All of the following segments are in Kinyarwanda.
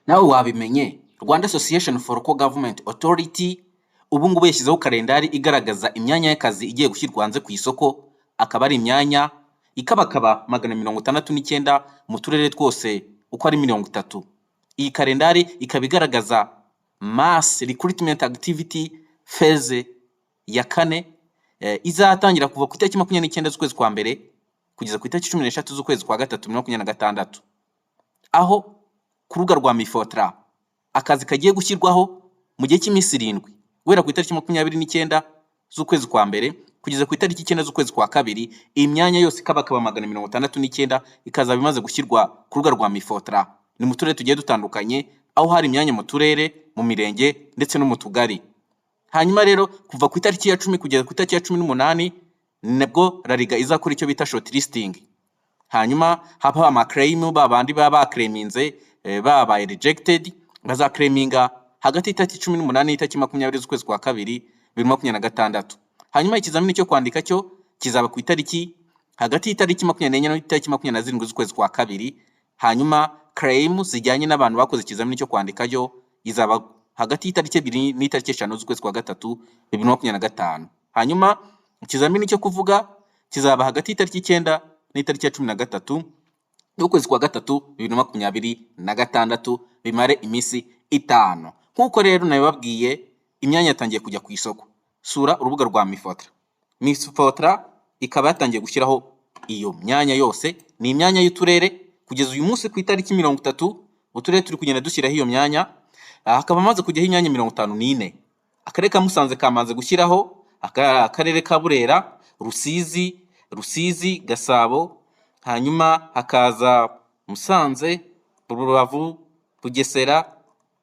nawe wabimenye Rwanda Association for Local Government Authority ubu ngubu yashyizeho kalendari igaragaza imyanya y'akazi igiye gushyirwa hanze ku isoko, akaba ari imyanya ikabakaba 169 mu turere twose uko ari 30. Iyi kalendari ikaba igaragaza mass recruitment activity phase ya 4 izatangira kuva ku itariki 29 z'ukwezi kwa mbere kugeza ku itariki 13 z'ukwezi kwa gatatu 2026, aho ku rubuga rwa Mifotra akazi kagiye gushyirwaho mu gihe cy'iminsi 7 guhera ku itariki 29 z'ukwezi kwa mbere kugeza ku itariki 9 z'ukwezi kwa kabiri. Imyanya yose ikabakaba 169 ikazaba imaze gushyirwa ku rubuga rwa Mifotra. Ni mu turere tugiye dutandukanye, aho hari imyanya mu turere, mu mirenge ndetse no mu tugari. Hanyuma rero kuva ku itariki ya 10 kugeza ku itariki ya 18 nabwo Rariga izakora icyo bita shortlisting. Hanyuma haba amaclaim babandi baba bakreminze babaye rejected bazakreminga hagati y'itariki 18 n'itariki 20 z'ukwezi kwa kabiri 2026. Hanyuma ikizamini cyo kwandika cyo kizaba ku itariki hagati y'itariki 24 n'itariki 27 z'ukwezi kwa kabiri. Hanyuma claim zijyanye n'abantu bakoze ikizamini cyo kwandika cyo izaba hagati y'itariki 2 n'itariki 5 z'ukwezi kwa gatatu 2025. Hanyuma ikizamini cyo kuvuga kizaba hagati y'itariki 9 n'itariki 13 y'ukwezi kwa gatatu 2026, bimare iminsi 5. Nkuko rero nabibabwiye imyanya yatangiye kujya ku isoko. Sura urubuga rwa Mifotra. Mifotra ikaba yatangiye gushyiraho iyo myanya yose, ni imyanya y'uturere kugeza uyu munsi ku itariki 30 uturere turi kugenda dushyiraho iyo myanya. Hakaba amaze kujyaho imyanya 54. Akarere ka Musanze kamaze gushyiraho, akarere ka Burera, Rusizi, Gasabo, hanyuma hakaza Musanze, Rubavu, Bugesera.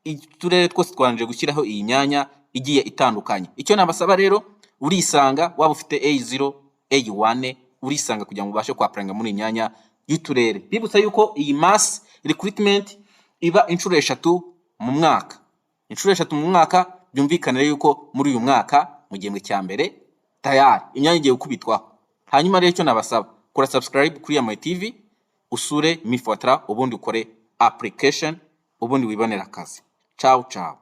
Uturere twose twanije gushyiraho iyi myanya igiye itandukanye. Icyo nabasaba rero, urisanga waba ufite A0, A1 urisanga kugira ngo ubashe kwapranga muri imyanya y'uturere. Bibutsa yuko iyi mass recruitment iba inshuro 3 mu mwaka. Inshuro 3 mu mwaka, byumvikana yuko muri uyu mwaka mu gihembwe cya mbere tayari imyanya igiye gukubitwaho. Hanyuma rero icyo nabasaba, kora subscribe kuri Yamaye TV, usure Mifotra, ubundi ukore application, ubundi wibonera akazi. Ciao ciao.